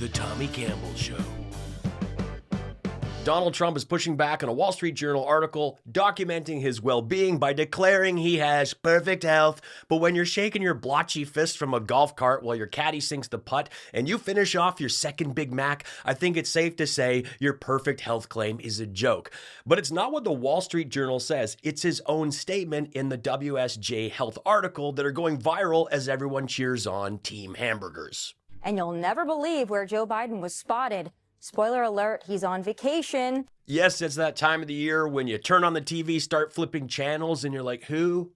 The Tommy Campbell Show. Donald Trump is pushing back on a Wall Street Journal article documenting his well-being by declaring he has perfect health. But when you're shaking your blotchy fist from a golf cart while your caddy sinks the putt and you finish off your second Big Mac, I think it's safe to say your perfect health claim is a joke. But it's not what the Wall Street Journal says. It's his own statement in the WSJ Health article that are going viral as everyone cheers on Team Hamburgers. And you'll never believe where Joe Biden was spotted. Spoiler alert, he's on vacation. Yes, it's that time of the year when you turn on the TV, start flipping channels, and you're like, who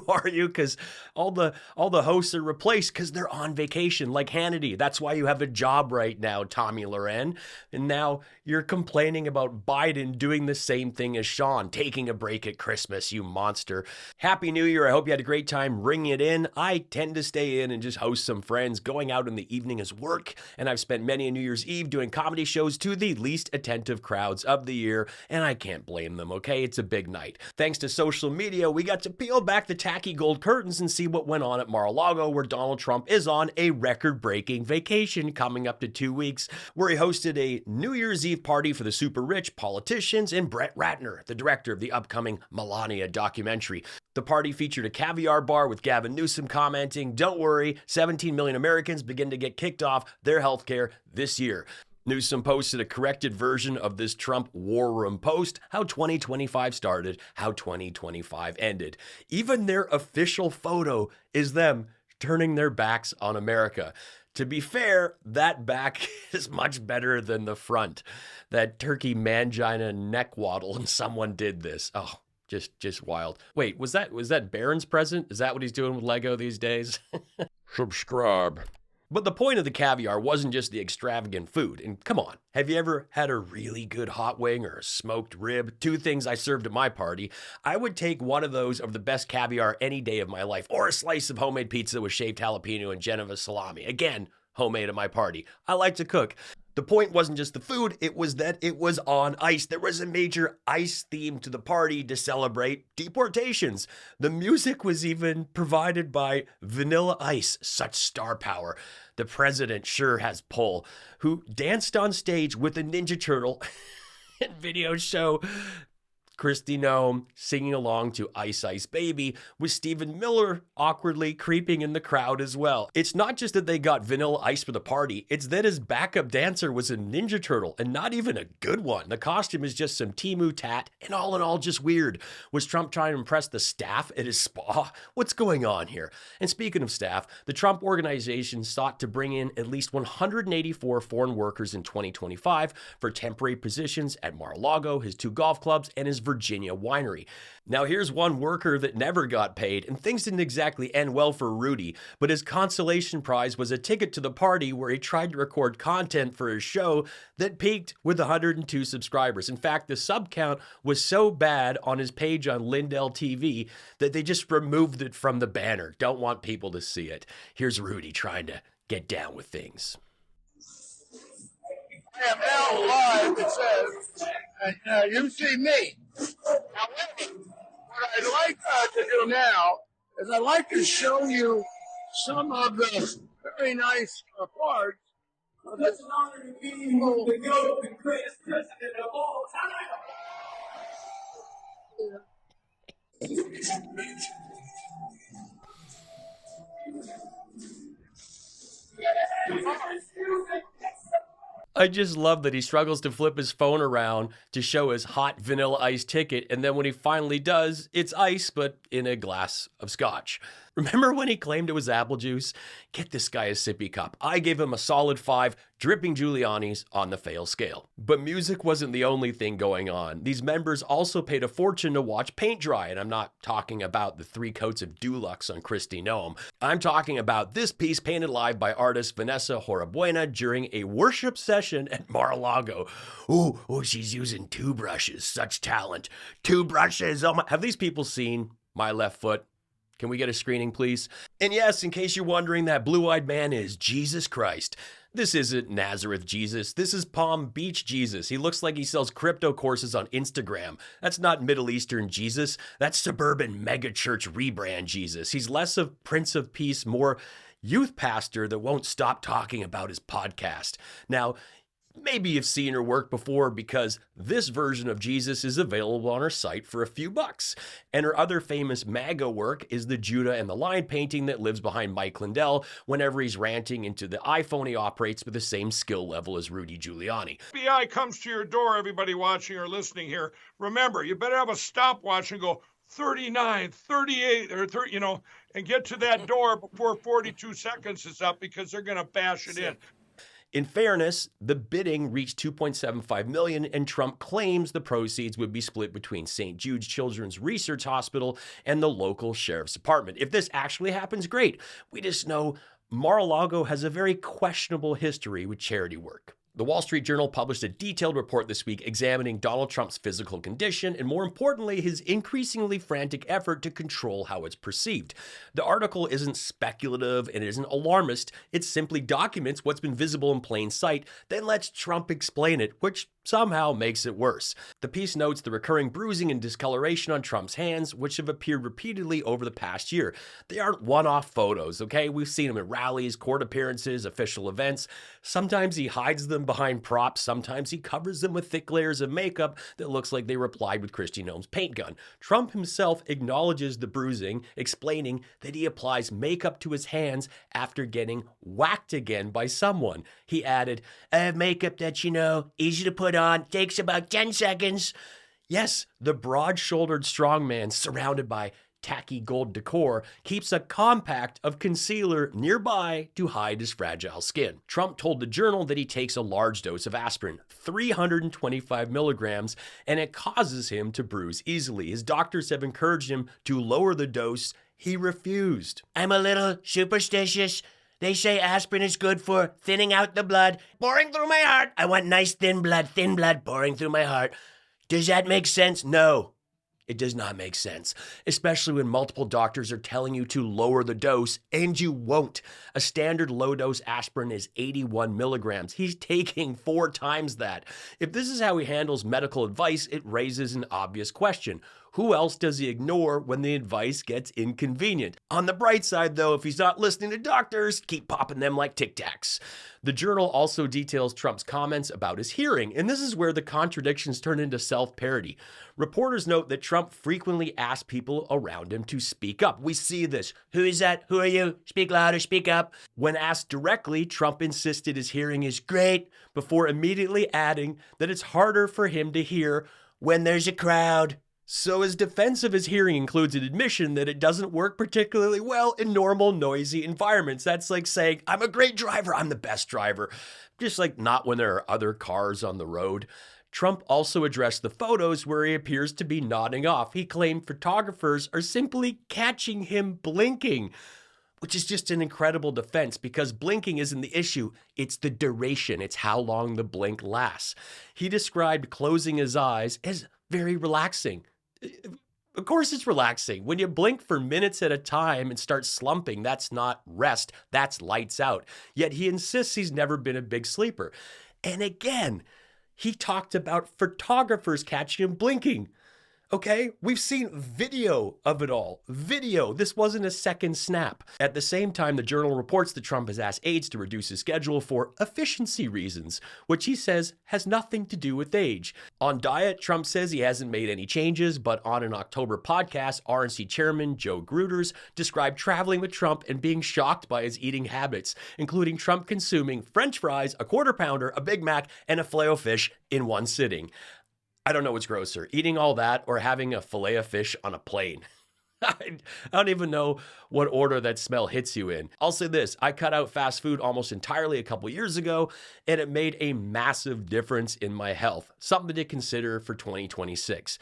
are you? Because all the hosts are replaced because they're on vacation, like Hannity. That's why you have a job right now, Tommy Loren. And now you're complaining about Biden doing the same thing as Sean, taking a break at Christmas, you monster. Happy New Year. I hope you had a great time ringing it in. I tend to stay in and just host some friends. Going out in the evening is work, and I've spent many a New Year's Eve doing comedy shows to the least attentive crowds of the year, and I can't blame them, okay? It's a big night. Thanks to social media, we got to peel back the tacky gold curtains and see what went on at Mar-a-Lago, where Donald Trump is on a record-breaking vacation coming up to 2 weeks, where he hosted a New Year's Eve party for the super rich, politicians, and Brett Ratner, the director of the upcoming Melania documentary. The party featured a caviar bar with Gavin Newsom commenting, "Don't worry, 17 million Americans begin to get kicked off their health care this year." Newsom posted a corrected version of this Trump War Room post, how 2025 started, how 2025 ended. Even their official photo is them turning their backs on America. To be fair, that back is much better than the front. That turkey mangina neck waddle, and someone did this. Oh, just wild. Wait, was that Barron's present? Is that what he's doing with Lego these days? Subscribe. But the point of the caviar wasn't just the extravagant food. And come on, have you ever had a really good hot wing or a smoked rib? Two things I served at my party. I would take one of those of the best caviar any day of my life, or a slice of homemade pizza with shaved jalapeno and Geneva salami. Again, homemade at my party. I like to cook. The point wasn't just the food, it was that it was on ice. There was a major ice theme to the party to celebrate deportations. The music was even provided by Vanilla Ice, such star power. The president sure has pull, who danced on stage with a Ninja Turtle and video show Kristi Noem singing along to Ice Ice Baby, with Stephen Miller awkwardly creeping in the crowd as well. It's not just that they got Vanilla Ice for the party, it's that his backup dancer was a Ninja Turtle, and not even a good one. The costume is just some Temu tat, and all in all, just weird. Was Trump trying to impress the staff at his spa? What's going on here? And speaking of staff, the Trump organization sought to bring in at least 184 foreign workers in 2025 for temporary positions at Mar-a-Lago, his 2 golf clubs, and his Virginia winery. Now here's one worker that never got paid, and things didn't exactly end well for Rudy, but his consolation prize was a ticket to the party where he tried to record content for his show that peaked with 102 subscribers. In fact, the sub count was so bad on his page on Lindell TV that they just removed it from the banner. Don't want people to see it. Here's Rudy trying to get down with things. I am now live, it says, and you see me. However, what I'd like to do now is I'd like to show you some of the very nice parts of this. It's an honor to be the greatest president of all time. I just love that he struggles to flip his phone around to show his hot Vanilla Ice ticket, and then when he finally does, it's ice, but in a glass of scotch. Remember when he claimed it was apple juice? Get this guy a sippy cup. I gave him a solid 5, dripping Giuliani's on the fail scale. But music wasn't the only thing going on. These members also paid a fortune to watch paint dry, and I'm not talking about the 3 coats of Dulux on Kristi Noem. I'm talking about this piece painted live by artist Vanessa Horabuena during a worship session at Mar-a-Lago. Oh, she's using 2 brushes. Such talent. 2 brushes. Oh my. Have these people seen My Left Foot? Can we get a screening, please? And yes, in case you're wondering, that blue-eyed man is Jesus Christ. This isn't Nazareth Jesus. This is Palm Beach Jesus. He looks like he sells crypto courses on Instagram. That's not Middle Eastern Jesus. That's suburban megachurch rebrand Jesus. He's less of Prince of Peace, more youth pastor that won't stop talking about his podcast. Now, maybe you've seen her work before because this version of Jesus is available on her site for a few bucks. And her other famous MAGA work is the Judah and the Lion painting that lives behind Mike Lindell whenever he's ranting into the iPhone he operates with the same skill level as Rudy Giuliani. FBI comes to your door, everybody watching or listening here. Remember, you better have a stopwatch and go 39, 38, or 30, and get to that door before 42 seconds is up because they're going to bash it in. In fairness, the bidding reached $2.75 million, and Trump claims the proceeds would be split between St. Jude's Children's Research Hospital and the local sheriff's department. If this actually happens, great. We just know Mar-a-Lago has a very questionable history with charity work. The Wall Street Journal published a detailed report this week examining Donald Trump's physical condition and, more importantly, his increasingly frantic effort to control how it's perceived. The article isn't speculative and isn't alarmist. It simply documents what's been visible in plain sight, then lets Trump explain it, which somehow makes it worse. The piece notes the recurring bruising and discoloration on Trump's hands, which have appeared repeatedly over the past year. They aren't one-off photos, okay? We've seen him at rallies, court appearances, official events. Sometimes he hides them behind props. Sometimes he covers them with thick layers of makeup that looks like they were applied with Kristi Noem's paint gun. Trump himself acknowledges the bruising, explaining that he applies makeup to his hands after getting whacked again by someone. He added, "I have makeup that's, easy to put on, takes about 10 seconds. Yes, the broad-shouldered strongman surrounded by tacky gold decor keeps a compact of concealer nearby to hide his fragile skin. Trump told the Journal that he takes a large dose of aspirin, 325 milligrams, and it causes him to bruise easily. His doctors have encouraged him to lower the dose. He refused. "I'm a little superstitious. They say aspirin is good for thinning out the blood, pouring through my heart. I want nice thin blood pouring through my heart. Does that make sense? No. It does not make sense, especially when multiple doctors are telling you to lower the dose, and you won't. A standard low-dose aspirin is 81 milligrams. He's taking 4 times that. If this is how he handles medical advice, it raises an obvious question. Who else does he ignore when the advice gets inconvenient? On the bright side, though, if he's not listening to doctors, keep popping them like Tic Tacs. The Journal also details Trump's comments about his hearing, and this is where the contradictions turn into self-parody. Reporters note that Trump frequently asks people around him to speak up. We see this. Who is that? Who are you? Speak louder, speak up. When asked directly, Trump insisted his hearing is great, before immediately adding that it's harder for him to hear when there's a crowd. So his defense of his hearing includes an admission that it doesn't work particularly well in normal, noisy environments. That's like saying, I'm a great driver, I'm the best driver. Just like not when there are other cars on the road. Trump also addressed the photos where he appears to be nodding off. He claimed photographers are simply catching him blinking, which is just an incredible defense because blinking isn't the issue. It's the duration. It's how long the blink lasts. He described closing his eyes as very relaxing. Of course it's relaxing. When you blink for minutes at a time and start slumping, that's not rest, that's lights out. Yet he insists he's never been a big sleeper. And again, he talked about photographers catching him blinking. Okay, we've seen video of it all. Video. This wasn't a second snap. At the same time, the Journal reports that Trump has asked aides to reduce his schedule for efficiency reasons, which he says has nothing to do with age. On diet, Trump says he hasn't made any changes, but on an October podcast, RNC chairman Joe Gruters described traveling with Trump and being shocked by his eating habits, including Trump consuming French fries, a quarter pounder, a Big Mac, and a Filet-O-Fish in one sitting. I don't know what's grosser, eating all that or having a fillet of fish on a plane. I don't even know what order that smell hits you in. I'll say this, I cut out fast food almost entirely a couple years ago, and it made a massive difference in my health. Something to consider for 2026.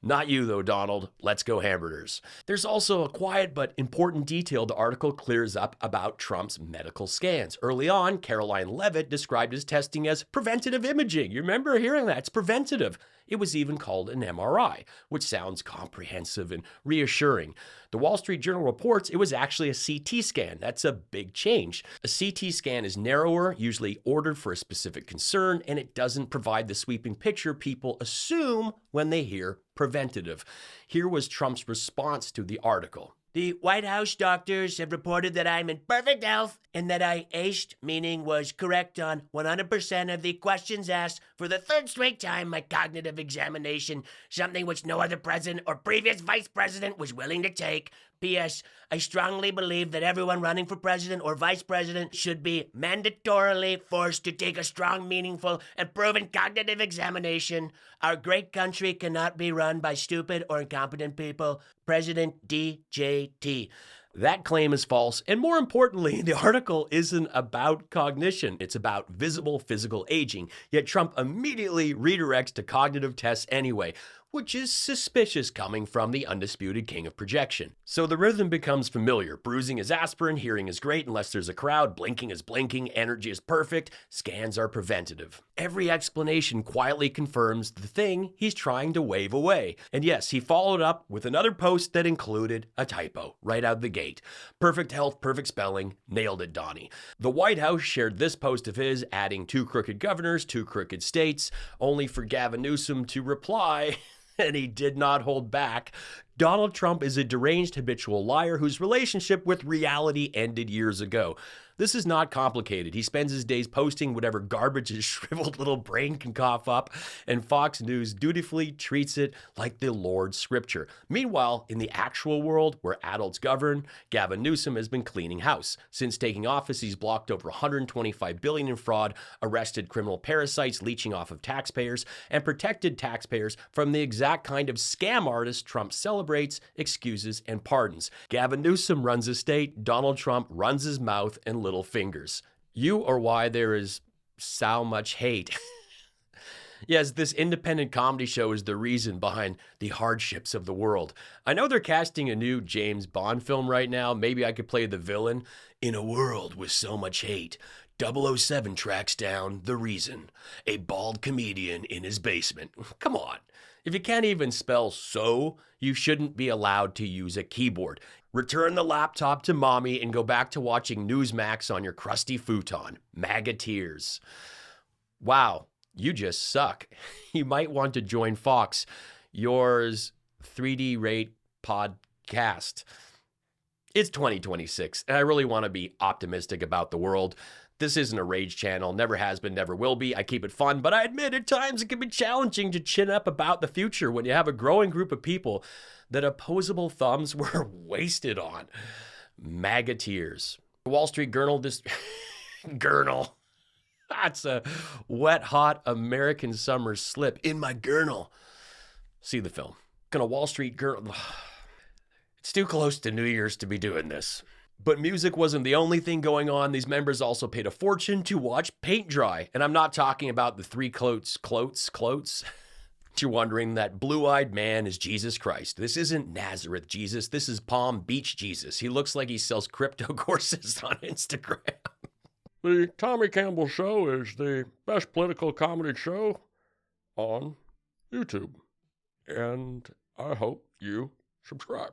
Not you though, Donald. Let's go hamburgers. There's also a quiet but important detail the article clears up about Trump's medical scans. Early on, Caroline Leavitt described his testing as preventative imaging. You remember hearing that? It's preventative. It was even called an MRI, which sounds comprehensive and reassuring. The Wall Street Journal reports it was actually a CT scan. That's a big change. A CT scan is narrower, usually ordered for a specific concern, and it doesn't provide the sweeping picture people assume when they hear preventative. Here was Trump's response to the article. The White House doctors have reported that I'm in perfect health and that I aced, meaning was correct on 100% of the questions asked for the third straight time my cognitive examination, something which no other president or previous vice president was willing to take. P.S. I strongly believe that everyone running for president or vice president should be mandatorily forced to take a strong, meaningful, and proven cognitive examination. Our great country cannot be run by stupid or incompetent people. President DJT. That claim is false, and more importantly, the article isn't about cognition. It's about visible physical aging, yet Trump immediately redirects to cognitive tests anyway, which is suspicious coming from the undisputed king of projection. So the rhythm becomes familiar. Bruising is aspirin, hearing is great unless there's a crowd, blinking is blinking, energy is perfect, scans are preventative. Every explanation quietly confirms the thing he's trying to wave away. And yes, he followed up with another post that included a typo right out the gate. Perfect health, perfect spelling, nailed it, Donnie. The White House shared this post of his, adding 2 crooked governors, 2 crooked states, only for Gavin Newsom to reply, and he did not hold back. Donald Trump is a deranged habitual liar whose relationship with reality ended years ago. This is not complicated. He spends his days posting whatever garbage his shriveled little brain can cough up, and Fox News dutifully treats it like the Lord's scripture. Meanwhile, in the actual world where adults govern, Gavin Newsom has been cleaning house. Since taking office, he's blocked over $125 billion in fraud, arrested criminal parasites leeching off of taxpayers, and protected taxpayers from the exact kind of scam artists Trump celebrates, excuses, and pardons. Gavin Newsom runs his state, Donald Trump runs his mouth and little fingers. You are why there is so much hate. Yes, this independent comedy show is the reason behind the hardships of the world. I know they're casting a new James Bond film right now. Maybe I could play the villain. In a world with so much hate, 007 tracks down the reason. A bald comedian in his basement. Come on. If you can't even spell so, you shouldn't be allowed to use a keyboard. Return the laptop to mommy and go back to watching Newsmax on your crusty futon. MAGA tears. Wow, you just suck. You might want to join Fox. Yours 3D rate podcast. It's 2026, and I really want to be optimistic about the world. This isn't a rage channel, never has been, never will be. I keep it fun, but I admit at times it can be challenging to chin up about the future when you have a growing group of people that opposable thumbs were wasted on. MAGA tears. Wall Street Journal, Gurnal. That's a wet, hot American summer slip in my gurnal. See the film. Gonna Wall Street Journal. It's too close to New Year's to be doing this. But music wasn't the only thing going on. These members also paid a fortune to watch paint dry. And I'm not talking about the 3 clotes. You're wondering that blue-eyed man is Jesus Christ. This isn't Nazareth Jesus. This is Palm Beach Jesus. He looks like he sells crypto courses on Instagram. The Tommy Campbell Show is the best political comedy show on YouTube. And I hope you subscribe.